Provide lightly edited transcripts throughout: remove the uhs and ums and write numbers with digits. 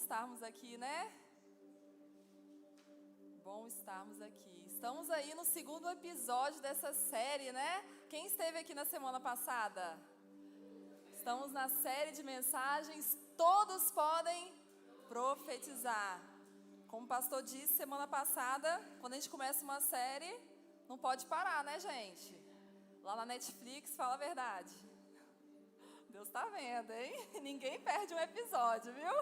estarmos aqui, né? Bom estarmos aqui. Estamos aí no segundo episódio dessa série, né? Quem esteve aqui na semana passada? Estamos na série de mensagens Todos Podem Profetizar. Como o pastor disse semana passada, quando a gente começa uma série, não pode parar, né, gente? Lá na Netflix, fala a verdade. Deus está vendo, hein? Ninguém perde um episódio, viu?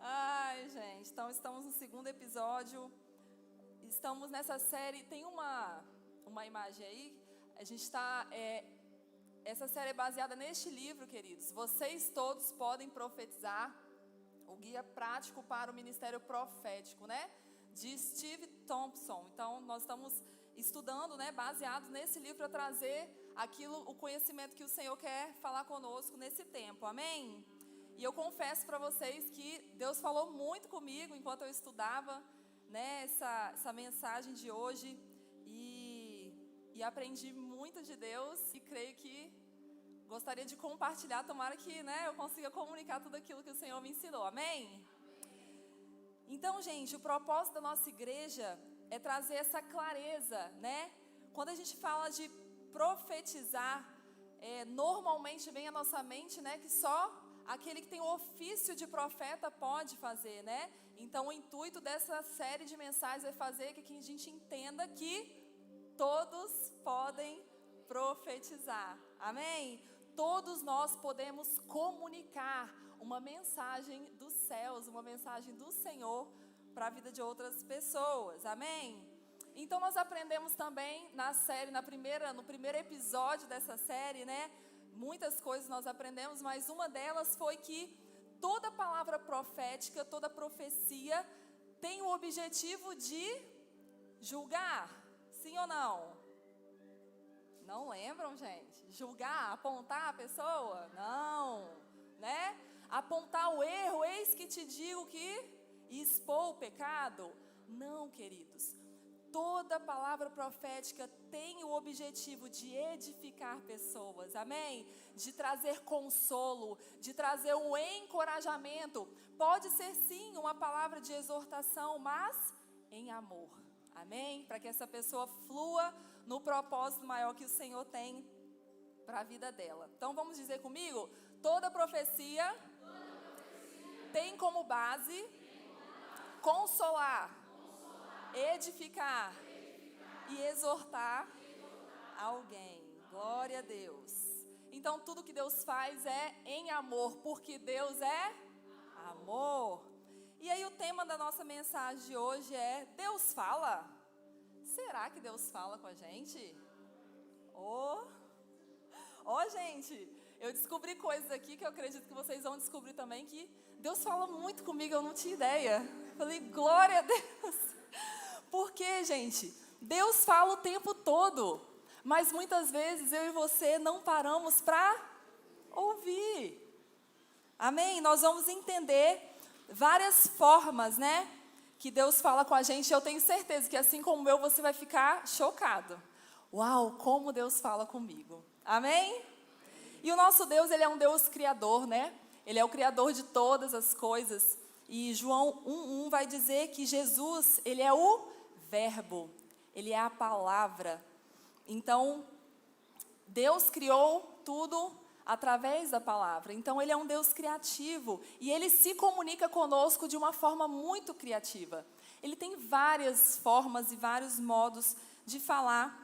Ai, gente, então estamos no segundo episódio. Estamos nessa série, tem uma imagem aí. A gente está... essa série é baseada neste livro, queridos. Vocês todos podem profetizar. O guia prático para o ministério profético, né? De Steve Thompson. Então, nós estamos estudando, né? Baseados nesse livro para trazer o conhecimento que o Senhor quer falar conosco nesse tempo. Amém? E eu confesso para vocês que Deus falou muito comigo enquanto eu estudava, né? Essa mensagem de hoje. E aprendi muito de Deus e creio que gostaria de compartilhar, tomara que, né, eu consiga comunicar tudo aquilo que o Senhor me ensinou, amém? Então, gente, o propósito da nossa igreja é trazer essa clareza, né? Quando a gente fala de profetizar, normalmente vem à nossa mente, né, que só aquele que tem o ofício de profeta pode fazer, né? Então, o intuito dessa série de mensagens é fazer que a gente entenda que todos podem profetizar, amém? Todos nós podemos comunicar uma mensagem dos céus, uma mensagem do Senhor para a vida de outras pessoas, amém? Então nós aprendemos também na série, no primeiro episódio dessa série, né? Muitas coisas nós aprendemos, mas uma delas foi que toda palavra profética, toda profecia tem o objetivo de julgar, sim ou não? Não lembram, gente? Julgar, apontar a pessoa? Não, né? Apontar o erro, eis que te digo que expor o pecado? Não, queridos. Toda palavra profética tem o objetivo de edificar pessoas, amém? De trazer consolo, de trazer um encorajamento. Pode ser sim uma palavra de exortação, mas em amor, amém? Para que essa pessoa flua no propósito maior que o Senhor tem para a vida dela. Então vamos dizer comigo? Toda profecia tem como base consolar, edificar e exortar alguém. Glória a Deus. Então tudo que Deus faz é em amor, porque Deus é amor. E aí o tema da nossa mensagem de hoje é: Deus fala? Será que Deus fala com a gente? Gente, eu descobri coisas aqui que eu acredito que vocês vão descobrir também, que Deus fala muito comigo, eu não tinha ideia. Falei, glória a Deus. Porque, gente, Deus fala o tempo todo, mas muitas vezes eu e você não paramos para ouvir. Amém? Nós vamos entender várias formas, né, que Deus fala com a gente. Eu tenho certeza que assim como eu, você vai ficar chocado. Uau, como Deus fala comigo. Amém? E o nosso Deus, Ele é um Deus criador, né? Ele é o criador de todas as coisas. E João 1:1 vai dizer que Jesus, Ele é o Verbo. Ele é a palavra. Então, Deus criou tudo através da palavra. Então, Ele é um Deus criativo. E Ele se comunica conosco de uma forma muito criativa. Ele tem várias formas e vários modos de falar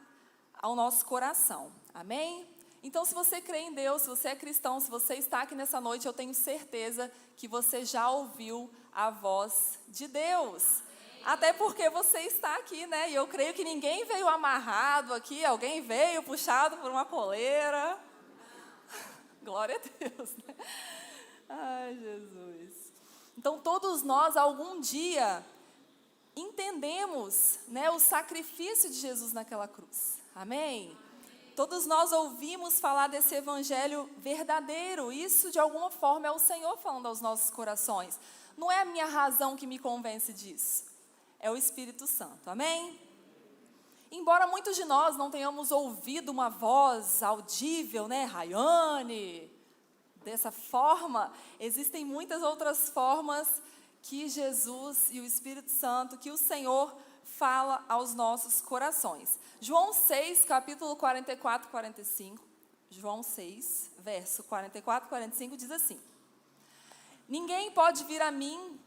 ao nosso coração. Amém? Então, se você crê em Deus, se você é cristão, se você está aqui nessa noite, eu tenho certeza que você já ouviu a voz de Deus. Até porque você está aqui, né? E eu creio que ninguém veio amarrado aqui, alguém veio puxado por uma coleira. Glória a Deus, né? Ai, Jesus. Então, todos nós, algum dia, entendemos, né, o sacrifício de Jesus naquela cruz. Amém? Todos nós ouvimos falar desse evangelho verdadeiro. Isso, de alguma forma, é o Senhor falando aos nossos corações. Não é a minha razão que me convence disso. É o Espírito Santo. Amém? Embora muitos de nós não tenhamos ouvido uma voz audível, né? Rayane, dessa forma, existem muitas outras formas que Jesus e o Espírito Santo, que o Senhor fala aos nossos corações. João 6, capítulo 44 e 45, João 6, verso 44 e 45 diz assim: ninguém pode vir a mim,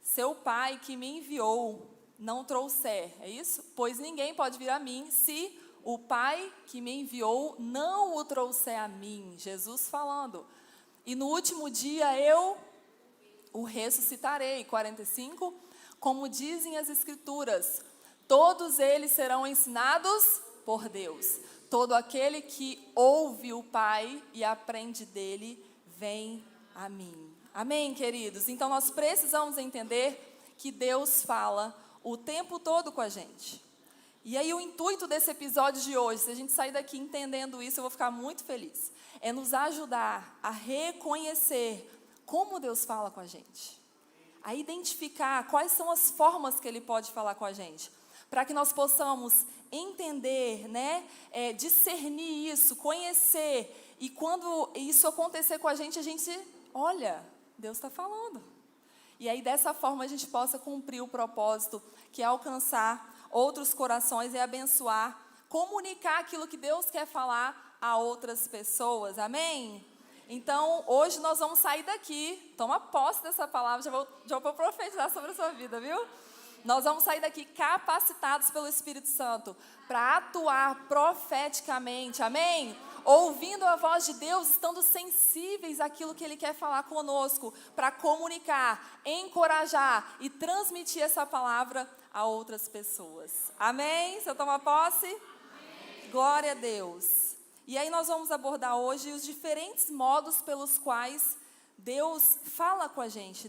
seu Pai que me enviou não trouxer, é isso? Pois ninguém pode vir a mim se o Pai que me enviou não o trouxer a mim. Jesus falando. E no último dia eu o ressuscitarei. 45, como dizem as Escrituras, todos eles serão ensinados por Deus. Todo aquele que ouve o Pai e aprende dele, vem a mim. Amém, queridos? Então nós precisamos entender que Deus fala o tempo todo com a gente. E aí o intuito desse episódio de hoje, se a gente sair daqui entendendo isso, eu vou ficar muito feliz, é nos ajudar a reconhecer como Deus fala com a gente, a identificar quais são as formas que Ele pode falar com a gente, para que nós possamos entender, discernir isso, conhecer, e quando isso acontecer com a gente, olha, Deus está falando. E aí dessa forma a gente possa cumprir o propósito, que é alcançar outros corações e abençoar, comunicar aquilo que Deus quer falar a outras pessoas, amém? Então, hoje nós vamos sair daqui, toma posse dessa palavra, já vou profetizar sobre a sua vida, viu? Nós vamos sair daqui capacitados pelo Espírito Santo para atuar profeticamente, amém? Ouvindo a voz de Deus, estando sensíveis àquilo que Ele quer falar conosco, para comunicar, encorajar e transmitir essa palavra a outras pessoas. Amém? Você toma posse? Amém. Glória a Deus. E aí nós vamos abordar hoje os diferentes modos pelos quais Deus fala com a gente,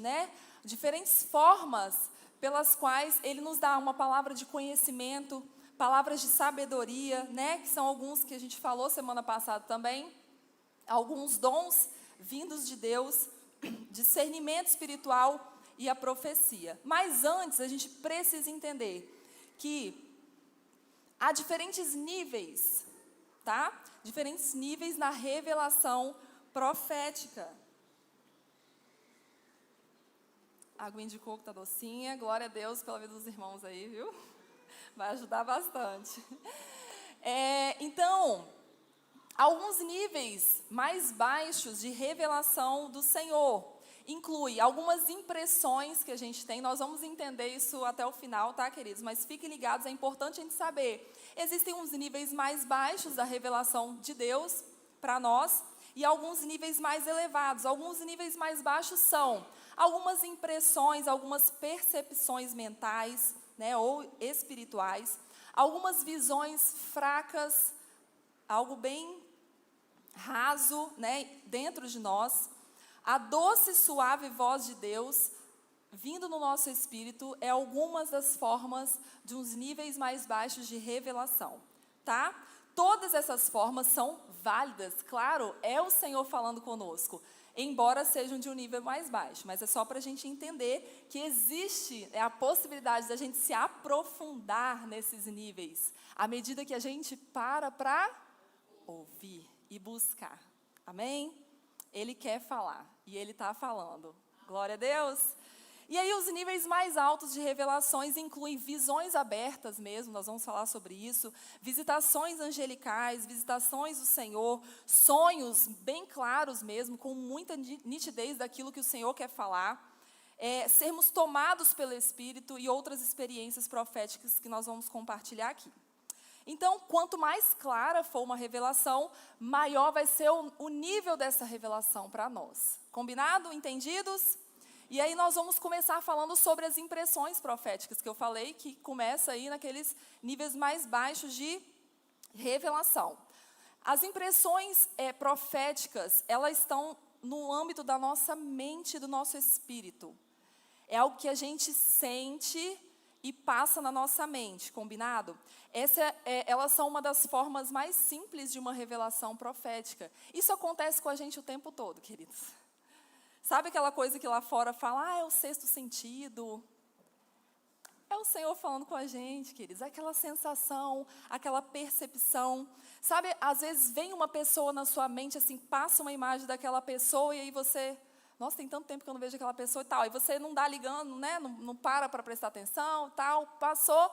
Diferentes formas pelas quais Ele nos dá uma palavra de conhecimento, palavras de sabedoria, que são alguns que a gente falou semana passada também, alguns dons vindos de Deus, discernimento espiritual e a profecia. Mas antes, a gente precisa entender que há diferentes níveis, tá? Diferentes níveis na revelação profética. A aguinha de coco tá docinha, glória a Deus pela vida dos irmãos aí, viu? Vai ajudar bastante. Então, alguns níveis mais baixos de revelação do Senhor. Inclui algumas impressões que a gente tem. Nós vamos entender isso até o final, tá, queridos? Mas fiquem ligados, é importante a gente saber. Existem uns níveis mais baixos da revelação de Deus para nós e alguns níveis mais elevados. Alguns níveis mais baixos são algumas impressões, algumas percepções mentais, ou espirituais, algumas visões fracas, algo bem raso, dentro de nós. A doce e suave voz de Deus, vindo no nosso espírito, é algumas das formas de uns níveis mais baixos de revelação, tá? Todas essas formas são válidas, claro, é o Senhor falando conosco, embora sejam de um nível mais baixo, mas é só para a gente entender que existe a possibilidade da gente se aprofundar nesses níveis, à medida que a gente para ouvir e buscar, amém? Ele quer falar, e Ele está falando, glória a Deus. E aí os níveis mais altos de revelações incluem visões abertas mesmo, nós vamos falar sobre isso, visitações angelicais, visitações do Senhor, sonhos bem claros mesmo, com muita nitidez daquilo que o Senhor quer falar, sermos tomados pelo Espírito e outras experiências proféticas que nós vamos compartilhar aqui. Então, quanto mais clara for uma revelação, maior vai ser o nível dessa revelação para nós. Combinado? Entendidos? E aí nós vamos começar falando sobre as impressões proféticas que eu falei, que começa aí naqueles níveis mais baixos de revelação. As impressões proféticas, elas estão no âmbito da nossa mente e do nosso espírito. É algo que a gente sente e passa na nossa mente, combinado? Elas são uma das formas mais simples de uma revelação profética. Isso acontece com a gente o tempo todo, queridos. Sabe aquela coisa que lá fora fala, é o sexto sentido? É o Senhor falando com a gente, queridos. Aquela sensação, aquela percepção. Sabe, às vezes vem uma pessoa na sua mente, assim, passa uma imagem daquela pessoa e aí você... Nossa, tem tanto tempo que eu não vejo aquela pessoa e tal. E você não dá ligando, né? Não para prestar atenção, tal. Passou.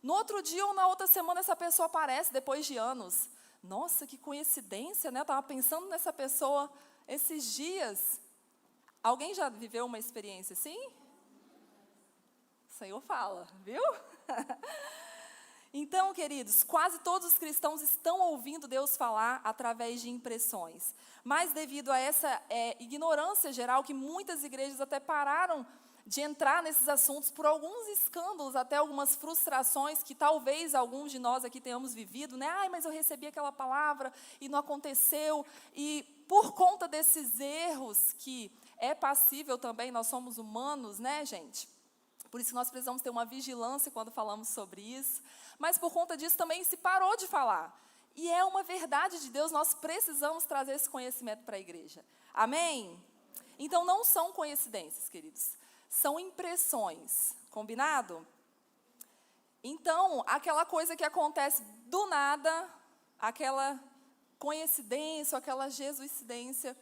No outro dia ou na outra semana essa pessoa aparece depois de anos. Nossa, que coincidência, né? Eu estava pensando nessa pessoa esses dias. Alguém já viveu uma experiência assim? O Senhor fala, viu? Então, queridos, quase todos os cristãos estão ouvindo Deus falar através de impressões. Mas devido a essa ignorância geral, que muitas igrejas até pararam de entrar nesses assuntos por alguns escândalos, até algumas frustrações que talvez alguns de nós aqui tenhamos vivido, né? Ai, mas eu recebi aquela palavra e não aconteceu. E por conta desses erros, que é passível também, nós somos humanos, né, gente? Por isso nós precisamos ter uma vigilância quando falamos sobre isso. Mas por conta disso também se parou de falar. E é uma verdade de Deus, nós precisamos trazer esse conhecimento para a igreja. Amém? Então não são coincidências, queridos. São impressões. Combinado? Então, aquela coisa que acontece do nada, aquela coincidência, aquela jesuicidência,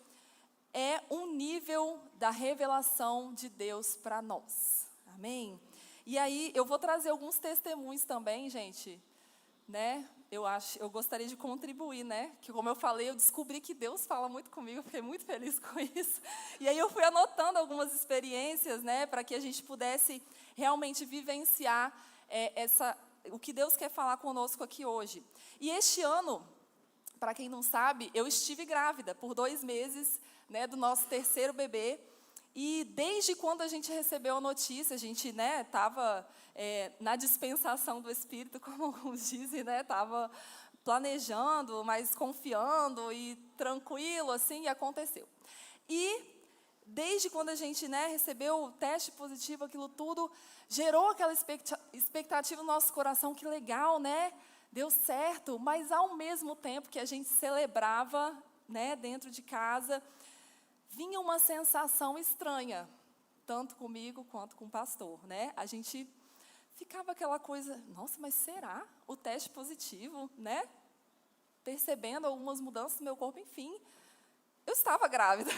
é um nível da revelação de Deus para nós. Amém? E aí, eu vou trazer alguns testemunhos também, gente, né? Eu gostaria de contribuir, né? Que como eu falei, eu descobri que Deus fala muito comigo, eu fiquei muito feliz com isso. E aí eu fui anotando algumas experiências, né? Para que a gente pudesse realmente vivenciar o que Deus quer falar conosco aqui hoje. E este ano, para quem não sabe, eu estive grávida por 2 meses, né? Do nosso terceiro bebê. E desde quando a gente recebeu a notícia, a gente estava na dispensação do Espírito, como alguns dizem, estava planejando, mas confiando e tranquilo, assim, e aconteceu. E desde quando a gente recebeu o teste positivo, aquilo tudo gerou aquela expectativa no nosso coração, que legal, né? Deu certo, mas ao mesmo tempo que a gente celebrava, dentro de casa, vinha uma sensação estranha, tanto comigo quanto com o pastor, né? A gente ficava aquela coisa, nossa, mas será o teste positivo, né? Percebendo algumas mudanças no meu corpo, enfim. Eu estava grávida,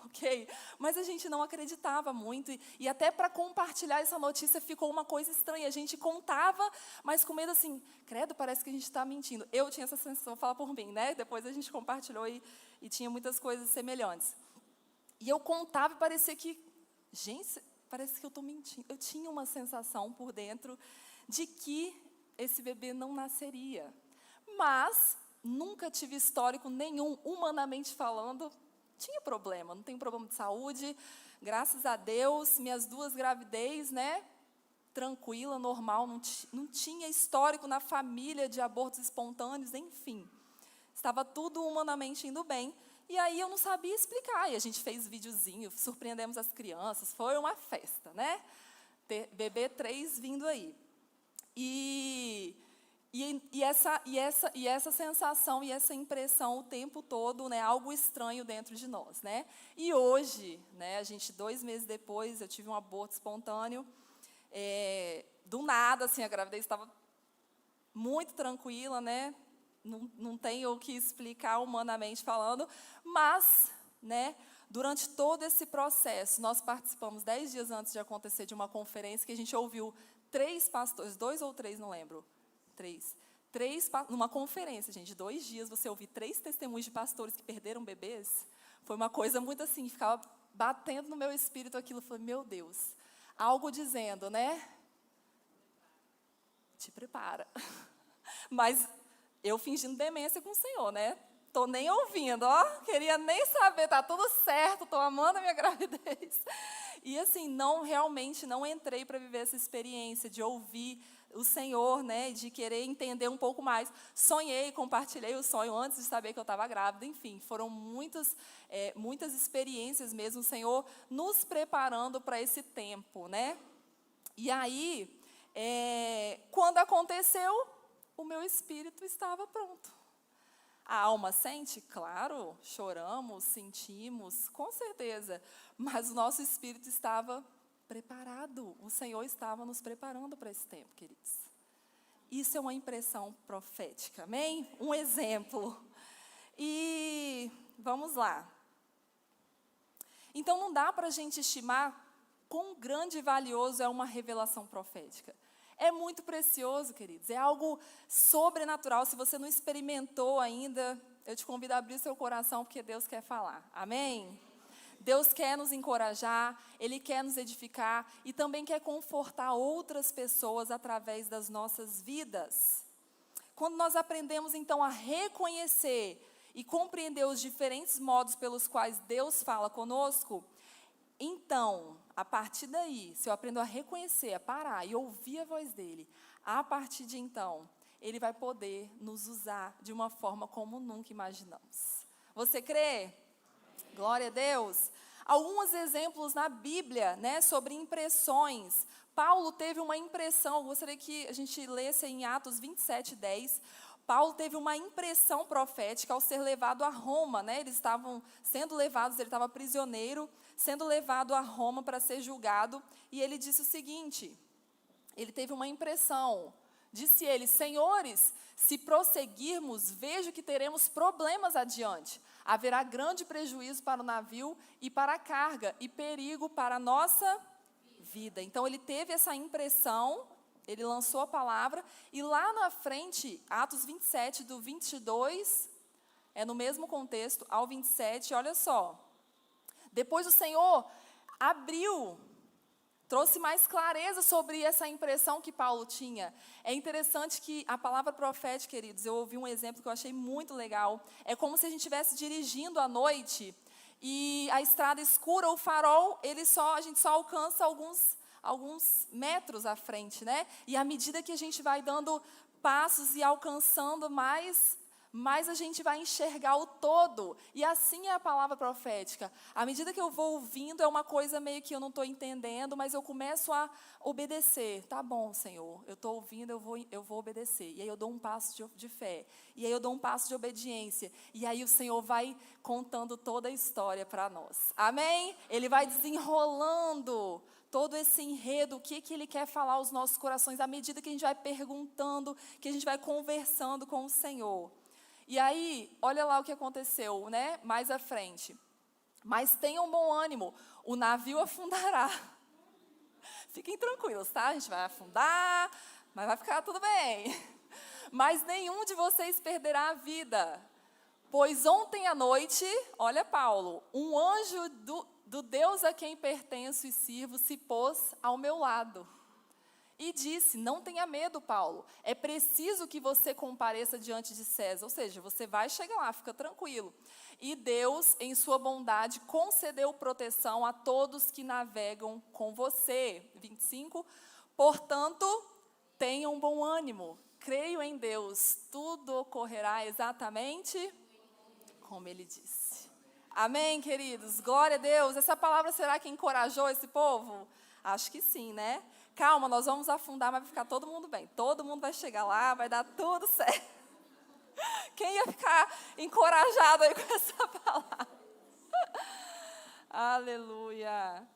ok? Mas a gente não acreditava muito, e até para compartilhar essa notícia ficou uma coisa estranha. A gente contava, mas com medo assim, credo, parece que a gente está mentindo. Eu tinha essa sensação, vou falar por mim, né? Depois a gente compartilhou e tinha muitas coisas semelhantes. E eu contava e parecia que, gente, parece que eu estou mentindo. Eu tinha uma sensação por dentro de que esse bebê não nasceria. Mas nunca tive histórico nenhum, humanamente falando. Tinha problema, não tenho problema de saúde. Graças a Deus, minhas 2 gravidez, tranquila, normal. Não tinha histórico na família de abortos espontâneos, enfim. Estava tudo humanamente indo bem. E aí eu não sabia explicar, e a gente fez videozinho, surpreendemos as crianças, foi uma festa, né? Bebê 3 vindo aí. E essa sensação e essa impressão o tempo todo, algo estranho dentro de nós, né? E hoje, a gente 2 meses depois, eu tive um aborto espontâneo, do nada, assim, a gravidez estava muito tranquila, né? Não tenho o que explicar humanamente falando, mas, durante todo esse processo, nós participamos 10 dias antes de acontecer de uma conferência que a gente ouviu 3 pastores, 2 ou 3, não lembro, 3, numa conferência, gente, 2 dias, você ouvir 3 testemunhos de pastores que perderam bebês, foi uma coisa muito assim, ficava batendo no meu espírito aquilo, falei, meu Deus, algo dizendo, te prepara, mas eu fingindo demência com o Senhor, Tô nem ouvindo, queria nem saber, tá tudo certo, tô amando a minha gravidez. E assim, realmente não entrei para viver essa experiência de ouvir o Senhor, de querer entender um pouco mais. Sonhei, compartilhei o sonho antes de saber que eu estava grávida, enfim, foram muitas experiências mesmo, o Senhor nos preparando para esse tempo, E aí, quando aconteceu, o meu espírito estava pronto. A alma sente? Claro, choramos, sentimos, com certeza. Mas o nosso espírito estava preparado. O Senhor estava nos preparando para esse tempo, queridos. Isso é uma impressão profética, amém? Um exemplo. E vamos lá. Então, não dá para a gente estimar quão grande e valioso é uma revelação profética. É muito precioso, queridos. É algo sobrenatural. Se você não experimentou ainda, eu te convido a abrir seu coração, porque Deus quer falar. Amém? Deus quer nos encorajar, Ele quer nos edificar e também quer confortar outras pessoas através das nossas vidas. Quando nós aprendemos, então, a reconhecer e compreender os diferentes modos pelos quais Deus fala conosco, então, a partir daí, se eu aprendo a reconhecer, a parar e ouvir a voz dEle, a partir de então, Ele vai poder nos usar de uma forma como nunca imaginamos. Você crê? Glória a Deus. Alguns exemplos na Bíblia, né, sobre impressões. Paulo teve uma impressão, eu gostaria que a gente lesse em Atos 27:10. Paulo teve uma impressão profética ao ser levado a Roma, né? Eles estavam sendo levados, ele estava prisioneiro, sendo levado a Roma para ser julgado, e ele disse o seguinte, ele teve uma impressão, disse ele, senhores, se prosseguirmos, vejo que teremos problemas adiante, haverá grande prejuízo para o navio e para a carga, e perigo para a nossa vida. Então ele teve essa impressão, ele lançou a palavra, e lá na frente, Atos 27, do 22, é no mesmo contexto, ao 27, olha só. Depois o Senhor abriu, trouxe mais clareza sobre essa impressão que Paulo tinha. É interessante que a palavra profética, queridos, eu ouvi um exemplo que eu achei muito legal. É como se a gente estivesse dirigindo à noite, e a estrada escura, o farol, a gente só alcança alguns metros à frente, né? E à medida que a gente vai dando passos e alcançando mais a gente vai enxergar o todo. E assim é a palavra profética. À medida que eu vou ouvindo, é uma coisa meio que eu não estou entendendo, mas eu começo a obedecer. Tá bom, Senhor, eu estou ouvindo, eu vou obedecer. E aí eu dou um passo de fé. E aí eu dou um passo de obediência. E aí o Senhor vai contando toda a história para nós. Amém? Ele vai desenrolando todo esse enredo, o que Ele quer falar aos nossos corações, à medida que a gente vai perguntando, que a gente vai conversando com o Senhor. E aí, olha lá o que aconteceu, né? Mais à frente. Mas tenham bom ânimo, o navio afundará. Fiquem tranquilos, tá? A gente vai afundar, mas vai ficar tudo bem. Mas nenhum de vocês perderá a vida. Pois ontem à noite, olha Paulo, um anjo do Deus a quem pertenço e sirvo se pôs ao meu lado. E disse, não tenha medo, Paulo, é preciso que você compareça diante de César, ou seja, você vai chegar lá, fica tranquilo. E Deus, em sua bondade, concedeu proteção a todos que navegam com você. 25, portanto, tenham bom ânimo, creio em Deus, tudo ocorrerá exatamente como Ele disse. Amém, queridos? Glória a Deus. Essa palavra será que encorajou esse povo? Acho que sim, né? Calma, nós vamos afundar, mas vai ficar todo mundo bem. Todo mundo vai chegar lá, vai dar tudo certo. Quem ia ficar encorajado aí com essa palavra? Aleluia.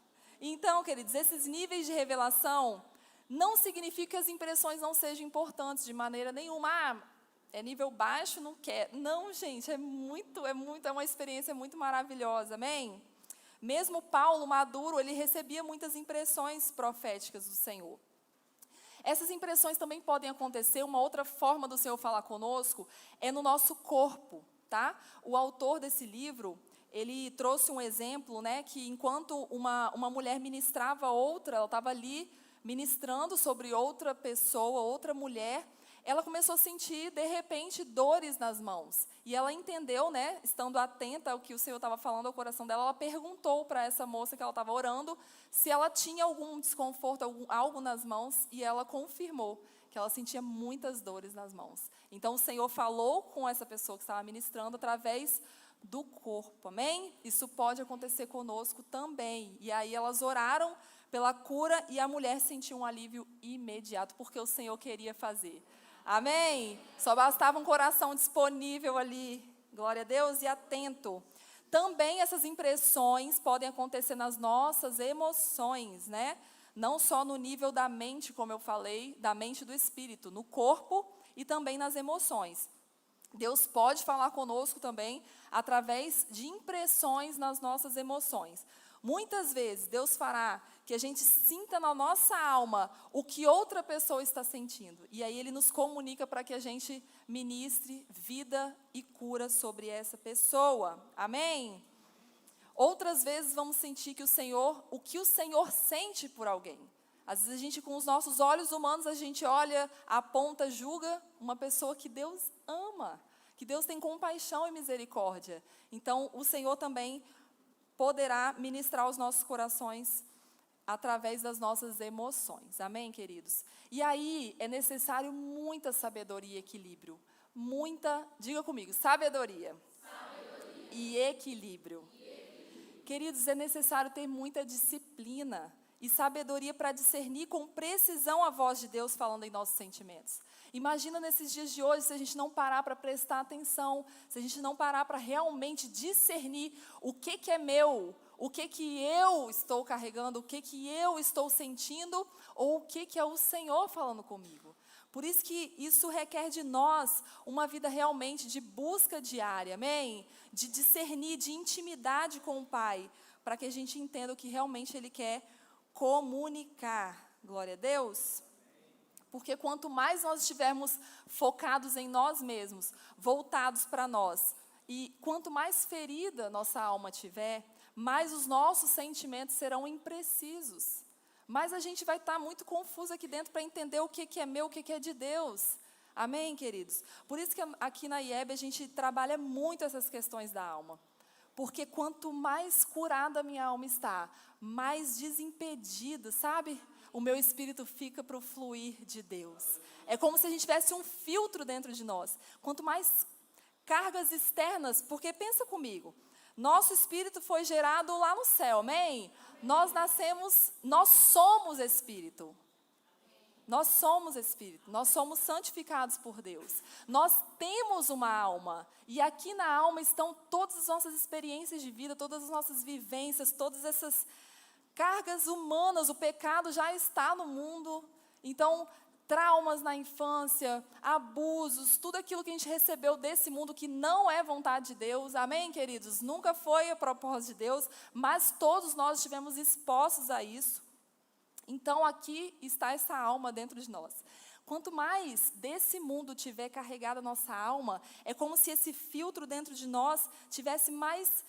Então, queridos, esses níveis de revelação não significa que as impressões não sejam importantes de maneira nenhuma. É nível baixo, não quer. Não, gente, é uma experiência muito maravilhosa, amém? Mesmo Paulo, maduro, ele recebia muitas impressões proféticas do Senhor. Essas impressões também podem acontecer, uma outra forma do Senhor falar conosco é no nosso corpo, tá? O autor desse livro, ele trouxe um exemplo, né, que enquanto uma mulher ministrava outra, ela estava ali ministrando sobre outra pessoa, outra mulher, ela começou a sentir, de repente, dores nas mãos. E ela entendeu, né, estando atenta ao que o Senhor estava falando ao coração dela, ela perguntou para essa moça que ela estava orando se ela tinha algum desconforto, algo nas mãos, e ela confirmou que ela sentia muitas dores nas mãos. Então, o Senhor falou com essa pessoa que estava ministrando através do corpo, amém? Isso pode acontecer conosco também. E aí elas oraram pela cura e a mulher sentiu um alívio imediato, porque o Senhor queria fazer. Amém? Só bastava um coração disponível ali, glória a Deus, e atento. Também essas impressões podem acontecer nas nossas emoções, né? Não só no nível da mente, como eu falei, da mente e do espírito, no corpo e também nas emoções. Deus pode falar conosco também através de impressões nas nossas emoções. Muitas vezes Deus fará que a gente sinta na nossa alma o que outra pessoa está sentindo. E aí Ele nos comunica para que a gente ministre vida e cura sobre essa pessoa. Amém? Outras vezes vamos sentir que o que o Senhor sente por alguém. Às vezes a gente, com os nossos olhos humanos, a gente olha, aponta, julga uma pessoa que Deus ama, que Deus tem compaixão e misericórdia. Então, o Senhor também poderá ministrar os nossos corações através das nossas emoções. Amém, queridos? E aí, é necessário muita sabedoria e equilíbrio. Diga comigo, sabedoria. E equilíbrio. Queridos, é necessário ter muita disciplina e sabedoria para discernir com precisão a voz de Deus falando em nossos sentimentos. Imagina nesses dias de hoje, se a gente não parar para prestar atenção, se a gente não parar para realmente discernir o que é meu, o que eu estou carregando, o que eu estou sentindo, ou o que é o Senhor falando comigo. Por isso que isso requer de nós uma vida realmente de busca diária, amém? De discernir, de intimidade com o Pai, para que a gente entenda o que realmente Ele quer comunicar. Glória a Deus. Porque quanto mais nós estivermos focados em nós mesmos, voltados para nós, e quanto mais ferida nossa alma tiver, mais os nossos sentimentos serão imprecisos. Mais a gente vai estar muito confuso aqui dentro para entender o que é meu, o que é de Deus. Amém, queridos? Por isso que aqui na IEB a gente trabalha muito essas questões da alma. Porque quanto mais curada a minha alma está, mais desimpedida, sabe? O meu espírito fica para o fluir de Deus. É como se a gente tivesse um filtro dentro de nós. Quanto mais cargas externas, porque pensa comigo, nosso espírito foi gerado lá no céu, amém? Nós somos espírito. Nós somos espírito, nós somos santificados por Deus. Nós temos uma alma, e aqui na alma estão todas as nossas experiências de vida, todas as nossas vivências, todas essas cargas humanas. O pecado já está no mundo, então traumas na infância, abusos, tudo aquilo que a gente recebeu desse mundo que não é vontade de Deus, amém, queridos? Nunca foi a propósito de Deus, mas todos nós estivemos expostos a isso. Então aqui está essa alma dentro de nós. Quanto mais desse mundo tiver carregada a nossa alma, é como se esse filtro dentro de nós tivesse mais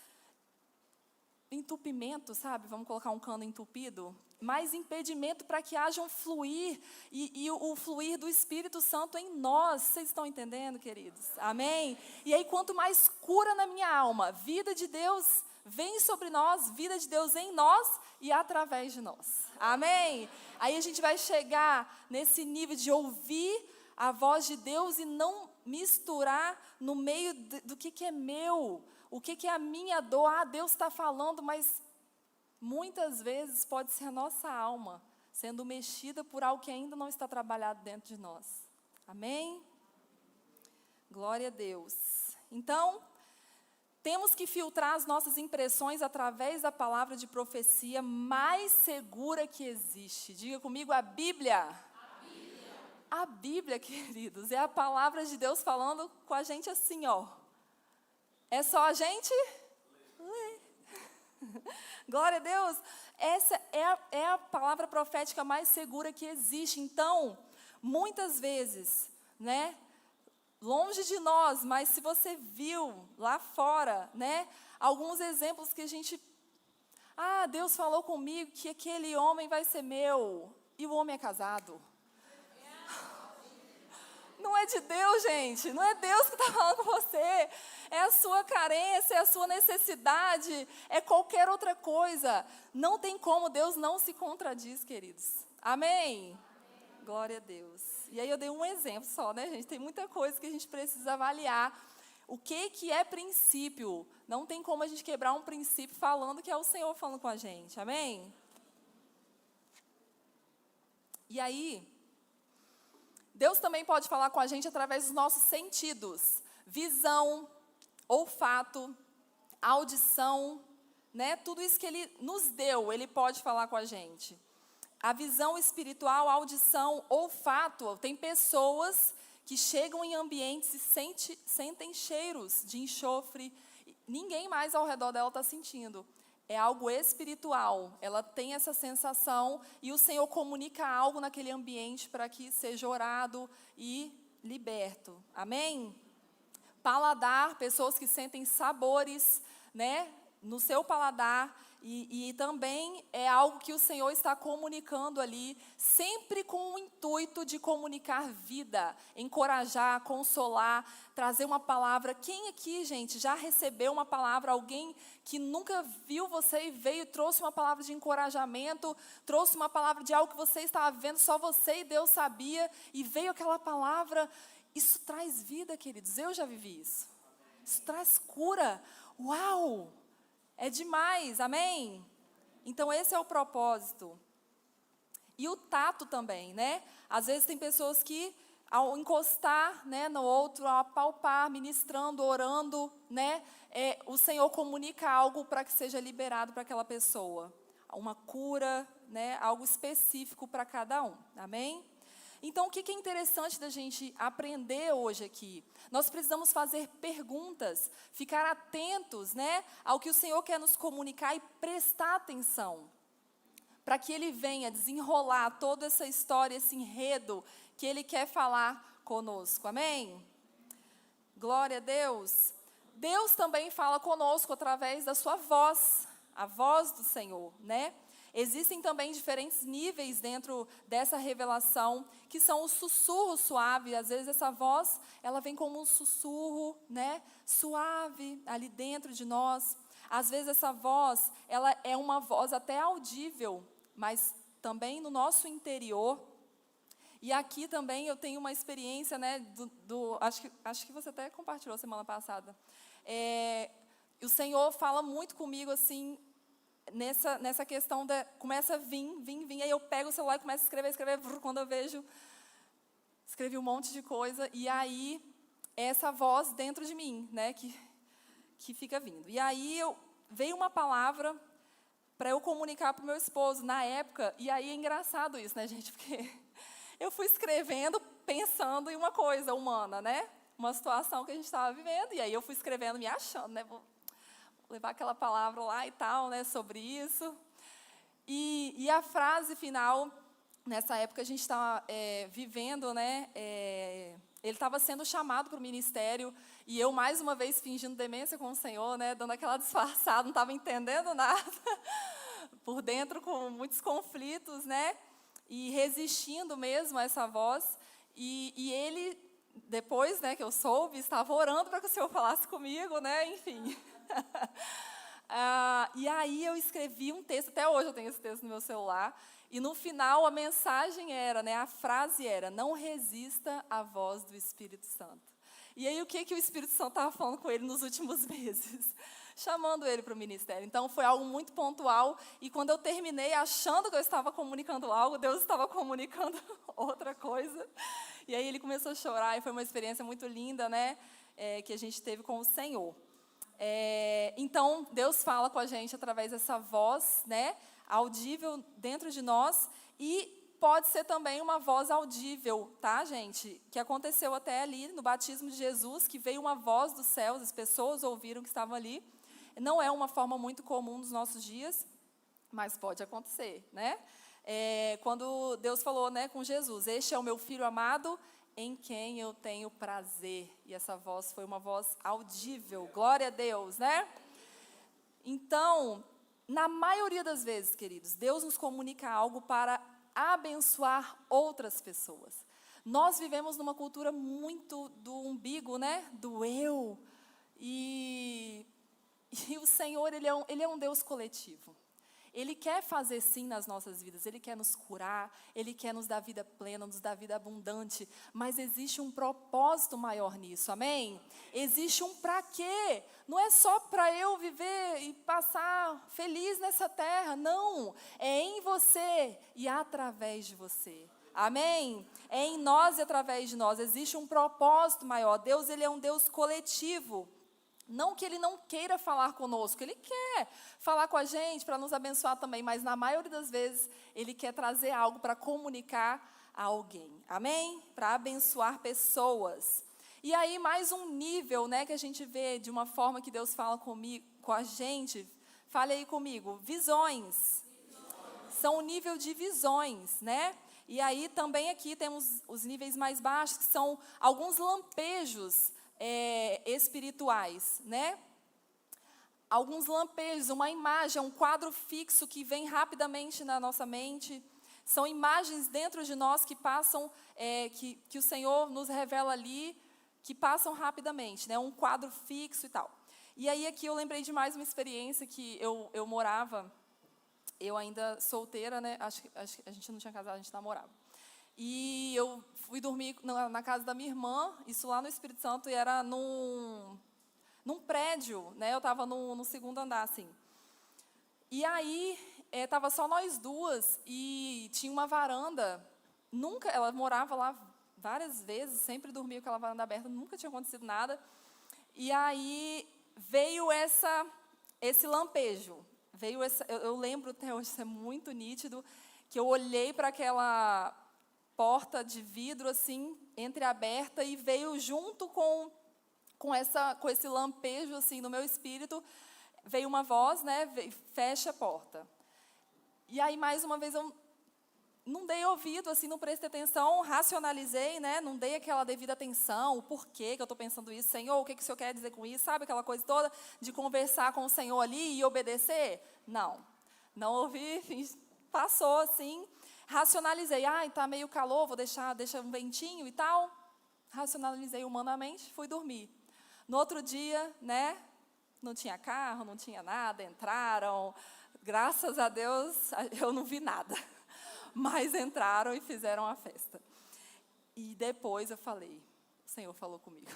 entupimento, sabe? Vamos colocar um cano entupido. Mais impedimento para que haja um fluir, e o fluir do Espírito Santo em nós. Vocês estão entendendo, queridos? Amém? E aí, quanto mais cura na minha alma, vida de Deus vem sobre nós, vida de Deus em nós e através de nós. Amém? Aí a gente vai chegar nesse nível de ouvir a voz de Deus e não misturar no meio do que é meu, o que é a minha dor. Ah, Deus está falando, mas muitas vezes pode ser a nossa alma sendo mexida por algo que ainda não está trabalhado dentro de nós. Amém? Glória a Deus. Então, temos que filtrar as nossas impressões através da palavra de profecia mais segura que existe. Diga comigo, a Bíblia. A Bíblia, queridos, é a palavra de Deus falando com a gente assim, ó. É só a gente ler. Glória a Deus. Essa é a palavra profética mais segura que existe. Então, muitas vezes, né, longe de nós, mas se você viu lá fora, né, alguns exemplos que a gente, Deus falou comigo que aquele homem vai ser meu, e o homem é casado. Não é de Deus, gente, não é Deus que está falando com você, é a sua carência, é a sua necessidade, é qualquer outra coisa. Não tem como, Deus não se contradiz, queridos. Amém? Glória a Deus. E aí eu dei um exemplo só, né, gente? Tem muita coisa que a gente precisa avaliar. O que é princípio? Não tem como a gente quebrar um princípio falando que é o Senhor falando com a gente. Amém? E aí, Deus também pode falar com a gente através dos nossos sentidos. Visão, olfato, audição, né? Tudo isso que Ele nos deu, Ele pode falar com a gente. A visão espiritual, a audição, olfato. Tem pessoas que chegam em ambientes e sentem cheiros de enxofre. Ninguém mais ao redor dela está sentindo. É algo espiritual. Ela tem essa sensação e o Senhor comunica algo naquele ambiente para que seja orado e liberto. Amém? Paladar, pessoas que sentem sabores, né, no seu paladar. E também é algo que o Senhor está comunicando ali, sempre com o intuito de comunicar vida, encorajar, consolar, trazer uma palavra. Quem aqui, gente, já recebeu uma palavra, alguém que nunca viu você e veio e trouxe uma palavra de encorajamento, trouxe uma palavra de algo que você estava vendo, só você e Deus sabia, e veio aquela palavra? Isso traz vida, queridos, eu já vivi isso. Isso traz cura. Uau! É demais, amém? Então, esse é o propósito. E o tato também, né? Às vezes tem pessoas que, ao encostar, né, no outro, ao apalpar, ministrando, orando, né, o Senhor comunica algo para que seja liberado para aquela pessoa. Uma cura, né, algo específico para cada um, amém? Então, o que é interessante da gente aprender hoje aqui? Nós precisamos fazer perguntas, ficar atentos, né, ao que o Senhor quer nos comunicar e prestar atenção, para que Ele venha desenrolar toda essa história, esse enredo que Ele quer falar conosco, amém? Glória a Deus. Deus também fala conosco através da sua voz, a voz do Senhor, né? Existem também diferentes níveis dentro dessa revelação, que são o sussurro suave. Às vezes essa voz, ela vem como um sussurro, né, suave ali dentro de nós. Às vezes essa voz, ela é uma voz até audível, mas também no nosso interior. E aqui também eu tenho uma experiência, né, acho que você até compartilhou semana passada. O Senhor fala muito comigo assim, nessa questão começa a vir, aí eu pego o celular e começo a escrever, quando eu vejo, escrevi um monte de coisa, e aí é essa voz dentro de mim, né, que fica vindo. E aí veio uma palavra para eu comunicar para o meu esposo na época, e aí é engraçado isso, né, gente, porque eu fui escrevendo pensando em uma coisa humana, né, uma situação que a gente estava vivendo, e aí eu fui escrevendo me achando, né, levar aquela palavra lá e tal, né, sobre isso. E a frase final, nessa época a gente estava vivendo, né, ele estava sendo chamado para o ministério, e eu, mais uma vez, fingindo demência com o Senhor, né, dando aquela disfarçada, não estava entendendo nada, por dentro com muitos conflitos, né, e resistindo mesmo a essa voz, e ele, depois, né, que eu soube, estava orando para que o Senhor falasse comigo, né, enfim. E aí eu escrevi um texto, até hoje eu tenho esse texto no meu celular, e no final a mensagem era, né, a frase era: não resista à voz do Espírito Santo. E aí o que o Espírito Santo estava falando com ele nos últimos meses? Chamando ele para o ministério. Então foi algo muito pontual, e quando eu terminei achando que eu estava comunicando algo, Deus estava comunicando outra coisa, e aí ele começou a chorar, e foi uma experiência muito linda, né, que a gente teve com o Senhor. Então, Deus fala com a gente através dessa voz, né, audível dentro de nós, e pode ser também uma voz audível, tá, gente? Que aconteceu até ali no batismo de Jesus, que veio uma voz dos céus, as pessoas ouviram que estavam ali. Não é uma forma muito comum dos nossos dias, mas pode acontecer, né? Quando Deus falou, né, com Jesus: este é o meu filho amado, em quem eu tenho prazer. E essa voz foi uma voz audível. Glória a Deus, né? Então, na maioria das vezes, queridos, Deus nos comunica algo para abençoar outras pessoas. Nós vivemos numa cultura muito do umbigo, né? Do eu. E o Senhor, Ele é um Deus coletivo. Ele quer fazer sim nas nossas vidas, Ele quer nos curar, Ele quer nos dar vida plena, nos dar vida abundante, mas existe um propósito maior nisso, amém? Existe um pra quê? Não é só para eu viver e passar feliz nessa terra, não. É em você e através de você, amém? É em nós e através de nós, existe um propósito maior. Deus, Ele é um Deus coletivo. Não que Ele não queira falar conosco, Ele quer falar com a gente para nos abençoar também, mas na maioria das vezes Ele quer trazer algo para comunicar a alguém, amém? Para abençoar pessoas. E aí mais um nível, né, que a gente vê de uma forma que Deus fala comigo, com a gente, fale aí comigo, visões. São o nível de visões, né? E aí também aqui temos os níveis mais baixos, que são alguns lampejos espirituais, né? Alguns lampejos, uma imagem, um quadro fixo que vem rapidamente na nossa mente. São imagens dentro de nós que passam, que o Senhor nos revela ali, que passam rapidamente, né? Um quadro fixo e tal. E aí aqui eu lembrei de mais uma experiência que eu morava, eu ainda solteira, né? Acho que a gente não tinha casado, a gente namorava. E eu fui dormir na casa da minha irmã, isso lá no Espírito Santo, e era num prédio, né? Eu estava no segundo andar, assim. E aí, estava só nós duas, e tinha uma varanda. Ela morava lá várias vezes, sempre dormia com aquela varanda aberta, nunca tinha acontecido nada. E aí, veio esse lampejo. Eu lembro até hoje, isso é muito nítido, que eu olhei para aquela porta de vidro, assim, entreaberta, e veio junto com esse lampejo, assim, no meu espírito, veio uma voz, né, fecha a porta. E aí, mais uma vez, eu não dei ouvido, assim, não prestei atenção, racionalizei, né, não dei aquela devida atenção, o porquê que eu estou pensando isso, Senhor, o que o Senhor quer dizer com isso, sabe, aquela coisa toda de conversar com o Senhor ali e obedecer? Não ouvi, enfim, passou assim, racionalizei, está meio calor, vou deixar um ventinho e tal, racionalizei humanamente, fui dormir. No outro dia, né, não tinha carro, não tinha nada, entraram, graças a Deus, eu não vi nada, mas entraram e fizeram a festa. E depois eu falei, o Senhor falou comigo.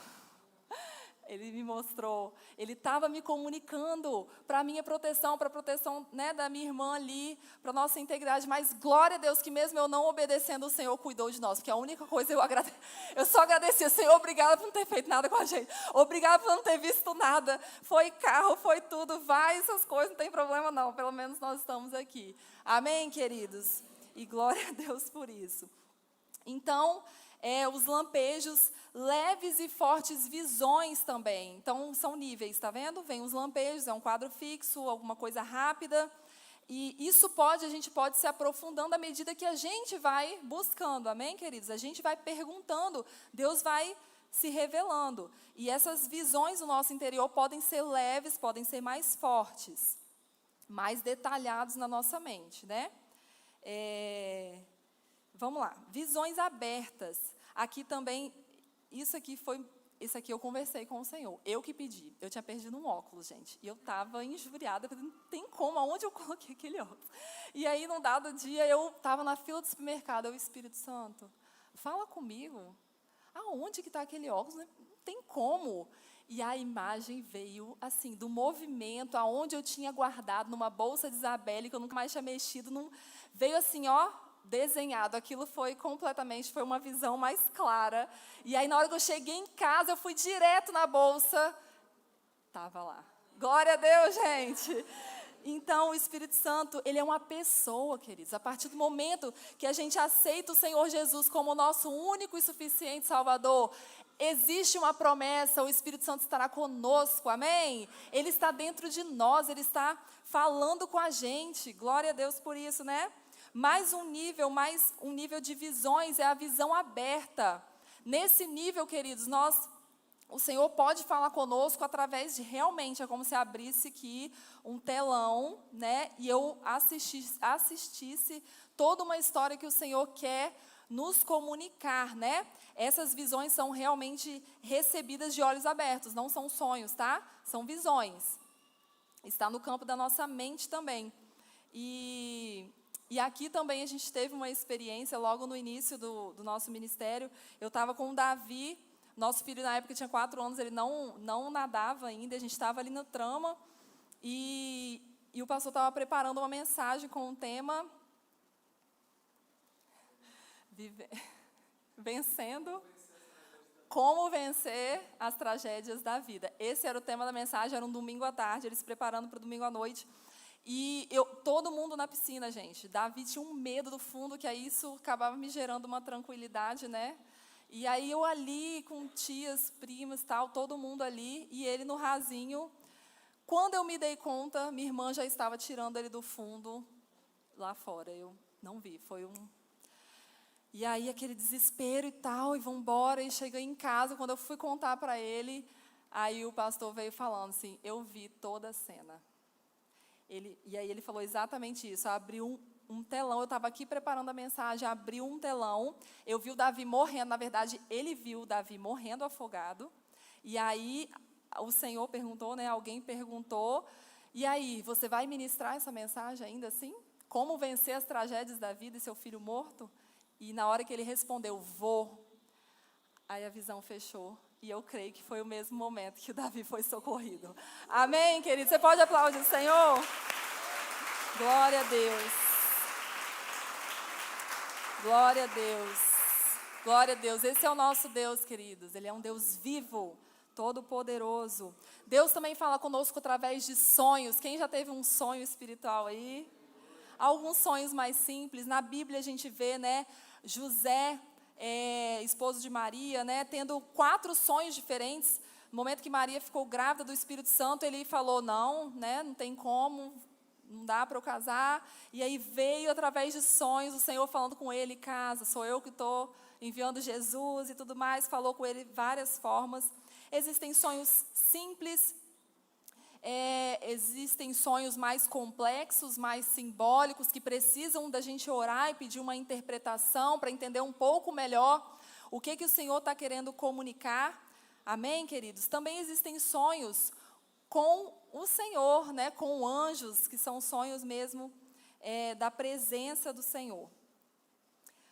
Ele me mostrou, Ele estava me comunicando para a minha proteção, para a proteção, né, da minha irmã ali, para a nossa integridade, mas glória a Deus que mesmo eu não obedecendo, o Senhor cuidou de nós, porque a única coisa eu só agradecia, Senhor, obrigada por não ter feito nada com a gente, obrigada por não ter visto nada, foi carro, foi tudo, vai, essas coisas, não tem problema não, pelo menos nós estamos aqui, amém, queridos? E glória a Deus por isso. Então, os lampejos, leves e fortes visões também. Então, são níveis, está vendo? Vem os lampejos, é um quadro fixo, alguma coisa rápida. E isso a gente pode se aprofundando à medida que a gente vai buscando, amém, queridos? A gente vai perguntando, Deus vai se revelando. E essas visões do nosso interior podem ser leves, podem ser mais fortes, mais detalhados na nossa mente, né? Vamos lá, visões abertas. Aqui também, isso aqui eu conversei com o Senhor. Eu que pedi. Eu tinha perdido um óculos, gente. E eu estava injuriada, porque não tem como, aonde eu coloquei aquele óculos? E aí, num dado dia, eu estava na fila do supermercado, o Espírito Santo, fala comigo. Aonde que está aquele óculos? Não tem como. E a imagem veio, assim, do movimento, aonde eu tinha guardado, numa bolsa de Isabelle, que eu nunca mais tinha mexido, veio assim, ó, desenhado. Aquilo foi uma visão mais clara. E aí, na hora que eu cheguei em casa, eu fui direto na bolsa, estava lá. Glória a Deus, gente! Então, o Espírito Santo, ele é uma pessoa, queridos. A partir do momento que a gente aceita o Senhor Jesus como o nosso único e suficiente Salvador, existe uma promessa, o Espírito Santo estará conosco, amém? Ele está dentro de nós, ele está falando com a gente. Glória a Deus por isso, né? Mais um nível de visões é a visão aberta. Nesse nível, queridos, o Senhor pode falar conosco através de, realmente, é como se abrisse aqui um telão, né? E eu assistisse toda uma história que o Senhor quer nos comunicar, né? Essas visões são realmente recebidas de olhos abertos, não são sonhos, tá? São visões. Está no campo da nossa mente também. E aqui também a gente teve uma experiência, logo no início do nosso ministério. Eu estava com o Davi, nosso filho na época tinha 4 anos, ele não nadava ainda, a gente estava ali na trama, e o pastor estava preparando uma mensagem com o tema vencendo como vencer as tragédias da vida. Esse era o tema da mensagem, era um domingo à tarde, eles se preparando para o domingo à noite. E todo mundo na piscina, gente. Davi tinha um medo do fundo, que aí isso acabava me gerando uma tranquilidade, né? E aí eu ali com tias, primas, tal, todo mundo ali, e ele no rasinho. Quando eu me dei conta, minha irmã já estava tirando ele do fundo lá fora. Eu não vi, foi um... E aí aquele desespero e tal, e vamos embora, e cheguei em casa, quando eu fui contar para ele, aí o pastor veio falando assim, eu vi toda a cena. E aí ele falou exatamente isso, abriu um telão, eu estava aqui preparando a mensagem, abriu um telão, eu vi o Davi morrendo, na verdade, ele viu o Davi morrendo afogado, e aí o Senhor perguntou, né, alguém perguntou, e aí, você vai ministrar essa mensagem ainda assim? Como vencer as tragédias da vida e seu filho morto? E na hora que ele respondeu, vou, aí a visão fechou. E eu creio que foi o mesmo momento que o Davi foi socorrido. Amém, querido? Você pode aplaudir o Senhor? Glória a Deus. Glória a Deus. Glória a Deus. Esse é o nosso Deus, queridos. Ele é um Deus vivo, todo-poderoso. Deus também fala conosco através de sonhos. Quem já teve um sonho espiritual aí? Alguns sonhos mais simples. Na Bíblia a gente vê, né, José, esposo de Maria, né, tendo 4 sonhos diferentes. No momento que Maria ficou grávida do Espírito Santo, ele falou, não, né, não tem como, não dá para eu casar. E aí veio através de sonhos o Senhor falando com ele, casa, sou eu que estou enviando Jesus e tudo mais. Falou com ele de várias formas. Existem sonhos simples, existem sonhos mais complexos, mais simbólicos, que precisam da gente orar e pedir uma interpretação para entender um pouco melhor o que o Senhor está querendo comunicar. Amém, queridos? Também existem sonhos com o Senhor, né, com anjos, que são sonhos mesmo da presença do Senhor.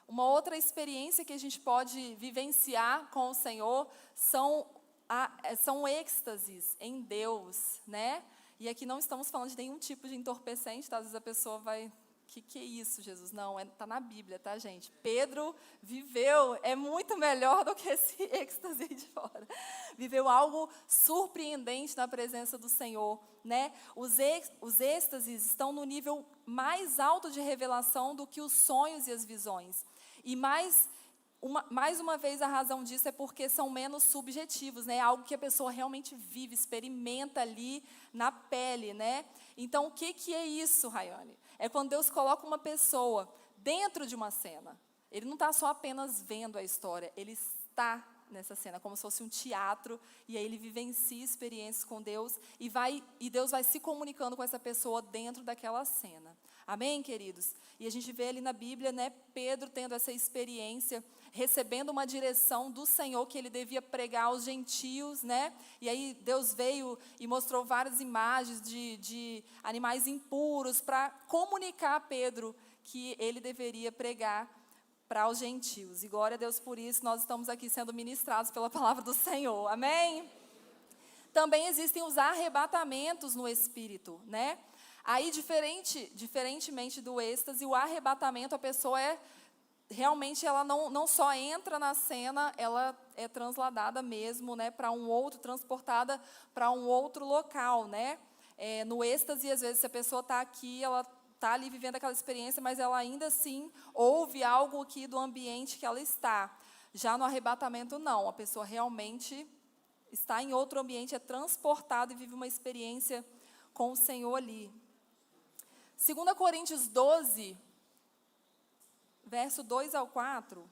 Uma outra experiência que a gente pode vivenciar com o Senhor são êxtases em Deus, né? E aqui não estamos falando de nenhum tipo de entorpecente, tá? Às vezes a pessoa vai, que é isso, Jesus? Não, tá na Bíblia, tá, gente? Pedro viveu, é muito melhor do que esse êxtase de fora. Viveu algo surpreendente na presença do Senhor, né? Os êxtases estão no nível mais alto de revelação do que os sonhos e as visões. E mais uma vez a razão disso é porque são menos subjetivos, né? É algo que a pessoa realmente vive, experimenta ali na pele, né? Então, o que é isso, Rayane? É quando Deus coloca uma pessoa dentro de uma cena. Ele não está só apenas vendo a história, ele está nessa cena, como se fosse um teatro, e aí ele vivencia experiências com Deus, e Deus vai se comunicando com essa pessoa dentro daquela cena. Amém, queridos? E a gente vê ali na Bíblia, né, Pedro tendo essa experiência, recebendo uma direção do Senhor que ele devia pregar aos gentios, né? E aí Deus veio e mostrou várias imagens de animais impuros para comunicar a Pedro que ele deveria pregar para os gentios. E glória a Deus por isso, nós estamos aqui sendo ministrados pela palavra do Senhor. Amém? Também existem os arrebatamentos no Espírito, né? Aí, diferentemente do êxtase, o arrebatamento, a pessoa realmente ela não só entra na cena, ela é transladada mesmo, né, para um outro, transportada para um outro local, né? No êxtase, às vezes, se a pessoa está aqui, ela está ali vivendo aquela experiência, mas ela ainda assim ouve algo aqui do ambiente que ela está. Já no arrebatamento, não. A pessoa realmente está em outro ambiente, é transportada e vive uma experiência com o Senhor ali. 2 Coríntios 12, verso 2 ao 4,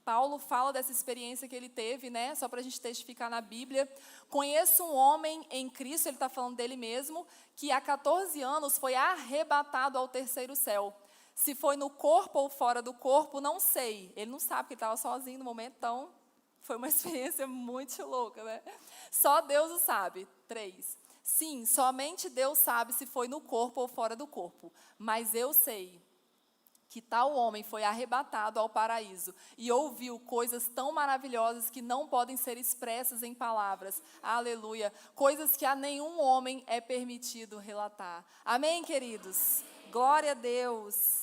Paulo fala dessa experiência que ele teve, né? Só para a gente testificar na Bíblia. Conheço um homem em Cristo, ele está falando dele mesmo, que há 14 anos foi arrebatado ao terceiro céu. Se foi no corpo ou fora do corpo, não sei. Ele não sabe, porque ele estava sozinho no momento, então foi uma experiência muito louca, né? Só Deus o sabe. 3. Sim, somente Deus sabe se foi no corpo ou fora do corpo. Mas eu sei que tal homem foi arrebatado ao paraíso e ouviu coisas tão maravilhosas que não podem ser expressas em palavras. Aleluia. Coisas que a nenhum homem é permitido relatar. Amém, queridos? Glória a Deus.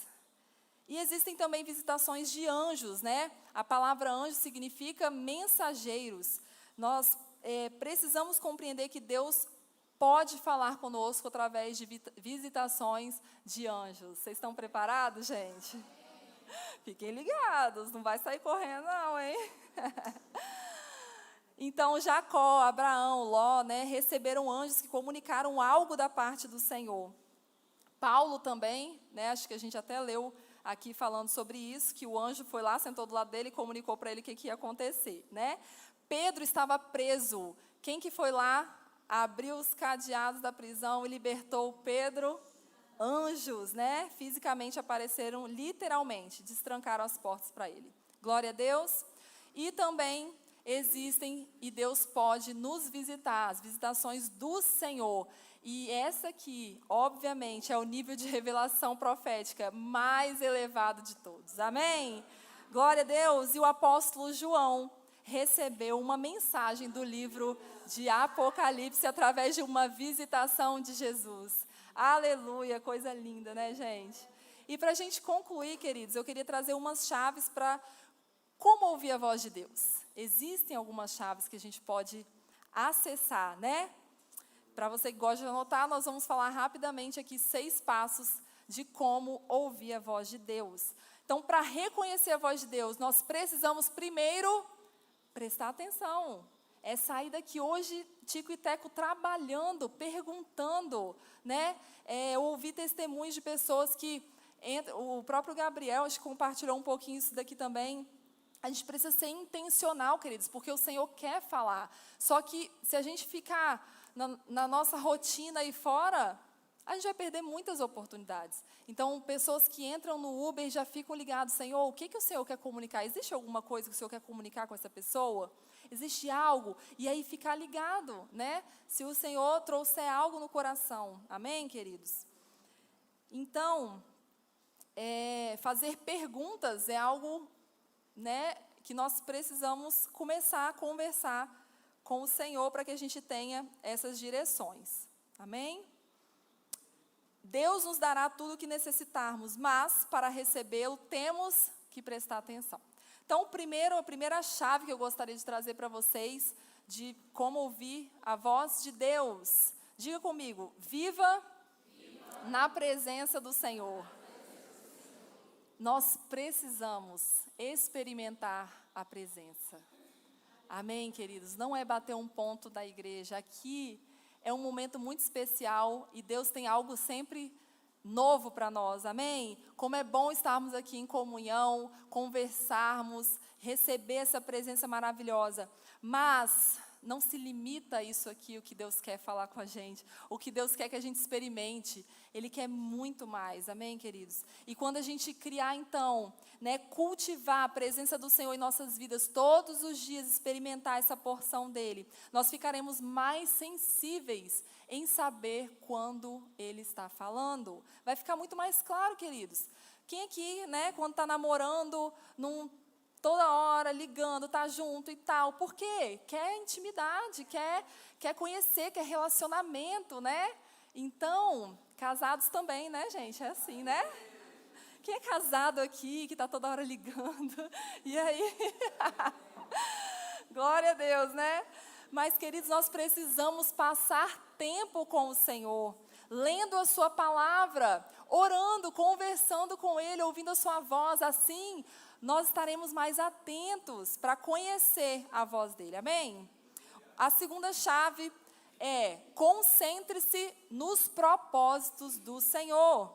E existem também visitações de anjos, né? A palavra anjo significa mensageiros. Nós precisamos compreender que Deus pode falar conosco através de visitações de anjos. Vocês estão preparados, gente? Fiquem ligados, não vai sair correndo não, hein? Então, Jacó, Abraão, Ló, né, receberam anjos que comunicaram algo da parte do Senhor. Paulo também, né, acho que a gente até leu aqui falando sobre isso, que o anjo foi lá, sentou do lado dele e comunicou para ele o que ia acontecer, né? Pedro estava preso. Quem que foi lá, abriu os cadeados da prisão e libertou Pedro? Anjos, né? Fisicamente apareceram, literalmente, destrancaram as portas para ele. Glória a Deus. E também existem, e Deus pode nos visitar, as visitações do Senhor. E essa aqui, obviamente, é o nível de revelação profética mais elevado de todos. Amém? Glória a Deus. E o apóstolo João recebeu uma mensagem do livro de Apocalipse através de uma visitação de Jesus. Aleluia, coisa linda, né, gente? E para a gente concluir, queridos, eu queria trazer umas chaves para como ouvir a voz de Deus. Existem algumas chaves que a gente pode acessar, né? Para você que gosta de anotar, nós vamos falar rapidamente aqui 6 passos de como ouvir a voz de Deus. Então, para reconhecer a voz de Deus, nós precisamos primeiro prestar atenção. É sair daqui hoje, Tico e Teco trabalhando, perguntando, né? Eu ouvi testemunhos de pessoas que, o próprio Gabriel, acho que compartilhou um pouquinho isso daqui também. A gente precisa ser intencional, queridos, porque o Senhor quer falar. Só que se a gente ficar na nossa rotina aí fora, a gente vai perder muitas oportunidades. Então, pessoas que entram no Uber já ficam ligadas, Senhor, o que o Senhor quer comunicar? Existe alguma coisa que o Senhor quer comunicar com essa pessoa? Existe algo? E aí ficar ligado, né? Se o Senhor trouxer algo no coração. Amém, queridos? Então, fazer perguntas é algo, né, que nós precisamos começar a conversar com o Senhor para que a gente tenha essas direções. Amém? Deus nos dará tudo o que necessitarmos, mas para recebê-lo temos que prestar atenção. Então, a primeira chave que eu gostaria de trazer para vocês de como ouvir a voz de Deus. Diga comigo, viva na presença do Senhor. Nós precisamos experimentar a presença. Amém, queridos? Não é bater um ponto da igreja. Aqui é um momento muito especial e Deus tem algo sempre novo para nós. Amém? Como é bom estarmos aqui em comunhão, conversarmos, receber essa presença maravilhosa. Mas não se limita a isso aqui, o que Deus quer falar com a gente, o que Deus quer que a gente experimente. Ele quer muito mais, amém, queridos? E quando a gente criar, então, né, cultivar a presença do Senhor em nossas vidas, todos os dias experimentar essa porção dEle, nós ficaremos mais sensíveis em saber quando Ele está falando. Vai ficar muito mais claro, queridos. Quem aqui, né, quando está namorando, toda hora ligando, tá junto e tal. Por quê? Quer intimidade, quer conhecer, quer relacionamento, né? Então, casados também, né, gente? É assim, né? Quem é casado aqui, que tá toda hora ligando? E aí? Glória a Deus, né? Mas, queridos, nós precisamos passar tempo com o Senhor, lendo a sua palavra, orando, conversando com Ele, ouvindo a sua voz. Assim, nós estaremos mais atentos para conhecer a voz dEle. Amém? A segunda chave é: concentre-se nos propósitos do Senhor.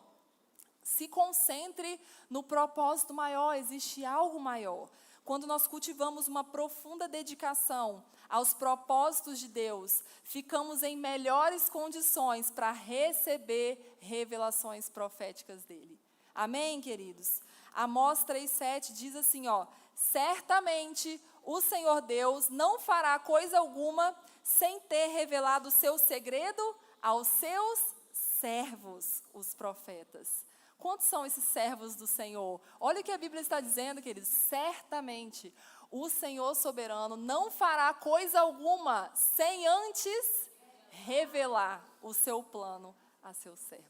Se concentre no propósito maior, existe algo maior. Quando nós cultivamos uma profunda dedicação aos propósitos de Deus, ficamos em melhores condições para receber revelações proféticas dEle. Amém, queridos? Amós 3,7 diz assim, ó: certamente o Senhor Deus não fará coisa alguma sem ter revelado o seu segredo aos seus servos, os profetas. Quantos são esses servos do Senhor? Olha o que a Bíblia está dizendo, queridos. Certamente o Senhor soberano não fará coisa alguma sem antes revelar o seu plano a seus servos.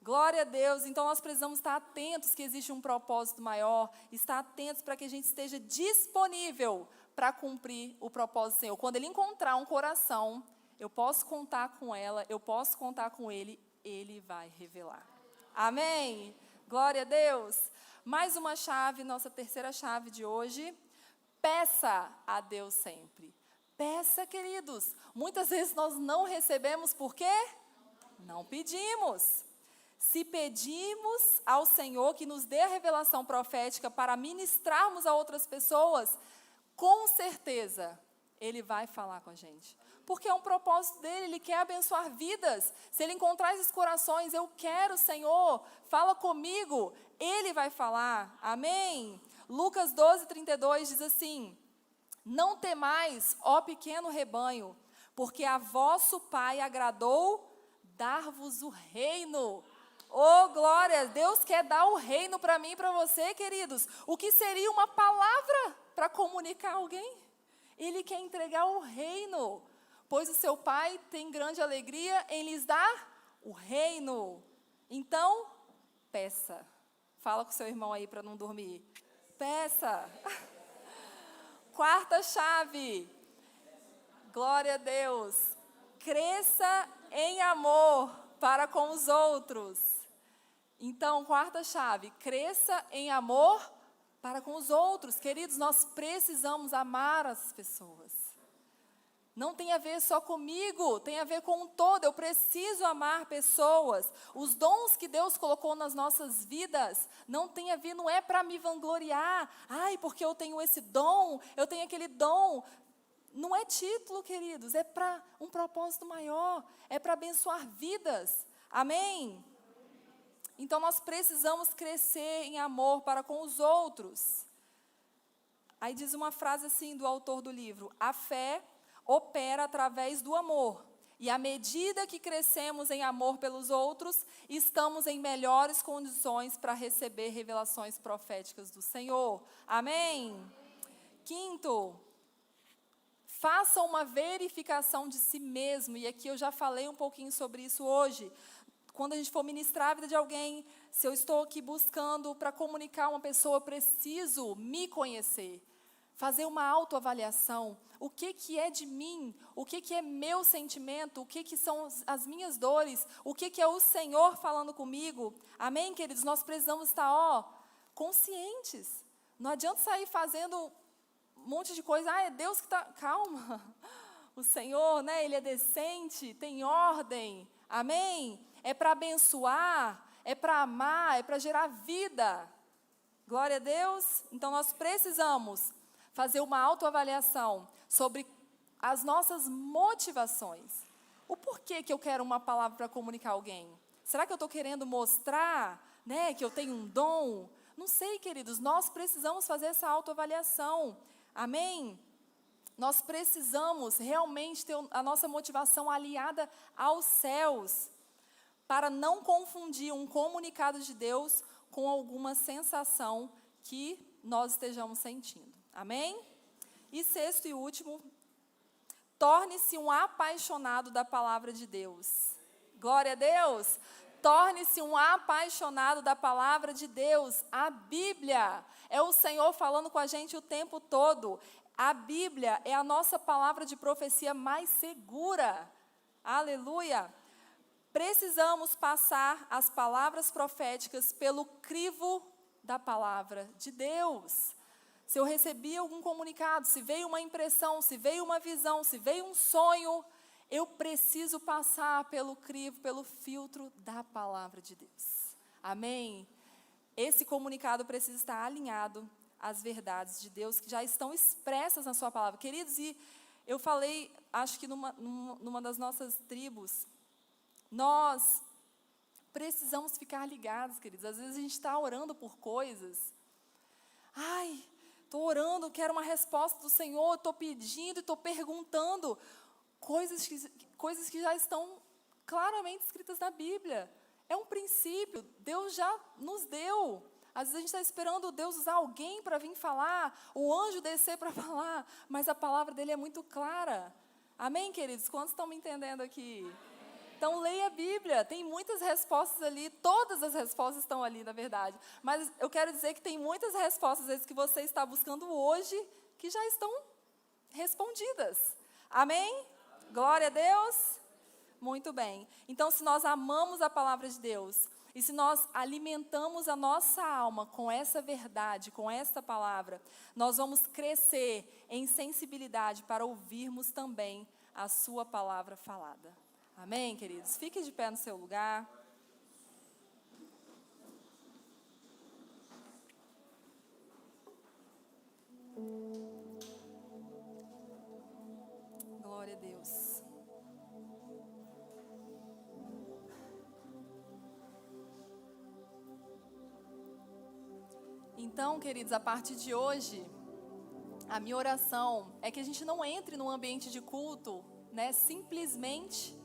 Glória a Deus. Então nós precisamos estar atentos que existe um propósito maior, estar atentos para que a gente esteja disponível para cumprir o propósito do Senhor. Quando Ele encontrar um coração, eu posso contar com ela, eu posso contar com Ele, Ele vai revelar. Amém? Glória a Deus. Mais uma chave, nossa terceira chave de hoje. Peça a Deus sempre. Peça, queridos. Muitas vezes nós não recebemos, por quê? Não pedimos. Se pedimos ao Senhor que nos dê a revelação profética para ministrarmos a outras pessoas, com certeza Ele vai falar com a gente. Porque é um propósito dele, Ele quer abençoar vidas. Se Ele encontrar esses corações, eu quero, Senhor, fala comigo, Ele vai falar. Amém? Lucas 12:32 diz assim: não temais, ó pequeno rebanho, porque a vosso Pai agradou dar-vos o reino. Oh, glória, Deus quer dar o reino para mim e para você, queridos. O que seria uma palavra para comunicar a alguém? Ele quer entregar o reino, pois o seu Pai tem grande alegria em lhes dar o reino. Então, peça. Fala com seu irmão aí para não dormir. Peça. Quarta chave. Glória a Deus. Cresça em amor para com os outros. Então, quarta chave, cresça em amor para com os outros. Queridos, nós precisamos amar as pessoas. Não tem a ver só comigo, tem a ver com um todo. Eu preciso amar pessoas. Os dons que Deus colocou nas nossas vidas não tem a ver, não é para me vangloriar. Ai, porque eu tenho esse dom, eu tenho aquele dom. Não é título, queridos, é para um propósito maior, é para abençoar vidas. Amém? Então nós precisamos crescer em amor para com os outros. Aí diz uma frase assim do autor do livro: a fé opera através do amor. E à medida que crescemos em amor pelos outros, estamos em melhores condições para receber revelações proféticas do Senhor. Amém? Quinto, faça uma verificação de si mesmo. E aqui eu já falei um pouquinho sobre isso hoje. Quando a gente for ministrar a vida de alguém, se eu estou aqui buscando para comunicar a uma pessoa, eu preciso me conhecer. Fazer uma autoavaliação. O que é de mim? O que é meu sentimento? O que são as minhas dores? O que é o Senhor falando comigo? Amém, queridos? Nós precisamos estar, conscientes. Não adianta sair fazendo um monte de coisa. É Deus que está... Calma. O Senhor, né? Ele é decente, tem ordem. Amém? É para abençoar, é para amar, é para gerar vida. Glória a Deus. Então nós precisamos fazer uma autoavaliação sobre as nossas motivações. O porquê que eu quero uma palavra para comunicar a alguém? Será que eu estou querendo mostrar, né, que eu tenho um dom? Não sei, queridos, nós precisamos fazer essa autoavaliação. Amém? Nós precisamos realmente ter a nossa motivação alinhada aos céus, para não confundir um comunicado de Deus com alguma sensação que nós estejamos sentindo. Amém? E sexto e último, torne-se um apaixonado da palavra de Deus. Glória a Deus! Torne-se um apaixonado da palavra de Deus. A Bíblia é o Senhor falando com a gente o tempo todo. A Bíblia é a nossa palavra de profecia mais segura. Aleluia! Precisamos passar as palavras proféticas pelo crivo da palavra de Deus. Se eu recebi algum comunicado, se veio uma impressão, se veio uma visão, se veio um sonho, eu preciso passar pelo crivo, pelo filtro da palavra de Deus. Amém? Esse comunicado precisa estar alinhado às verdades de Deus que já estão expressas na sua palavra. Queridos, e eu falei, acho que numa das nossas tribos, nós precisamos ficar ligados, queridos. Às vezes a gente está orando por coisas. Ai, estou orando, quero uma resposta do Senhor, estou pedindo, estou perguntando. Coisas que já estão claramente escritas na Bíblia. É um princípio, Deus já nos deu. Às vezes a gente está esperando Deus usar alguém para vir falar, o anjo descer para falar, mas a palavra dele é muito clara. Amém, queridos? Quantos estão me entendendo aqui? Então, leia a Bíblia. Tem muitas respostas ali. Todas as respostas estão ali, na verdade. Mas eu quero dizer que tem muitas respostas, às vezes, que você está buscando hoje, que já estão respondidas. Amém? Glória a Deus. Muito bem. Então, se nós amamos a palavra de Deus, e se nós alimentamos a nossa alma com essa verdade, com esta palavra, nós vamos crescer em sensibilidade para ouvirmos também a sua palavra falada. Amém, queridos? Fique de pé no seu lugar. Glória a Deus. Então, queridos, a partir de hoje, a minha oração é que a gente não entre num ambiente de culto, né, simplesmente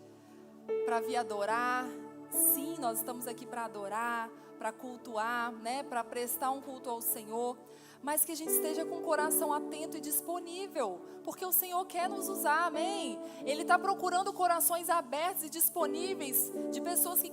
para vir adorar. Sim, nós estamos aqui para adorar, para cultuar, né, para prestar um culto ao Senhor, mas que a gente esteja com o coração atento e disponível, porque o Senhor quer nos usar, amém? Ele está procurando corações abertos e disponíveis de pessoas que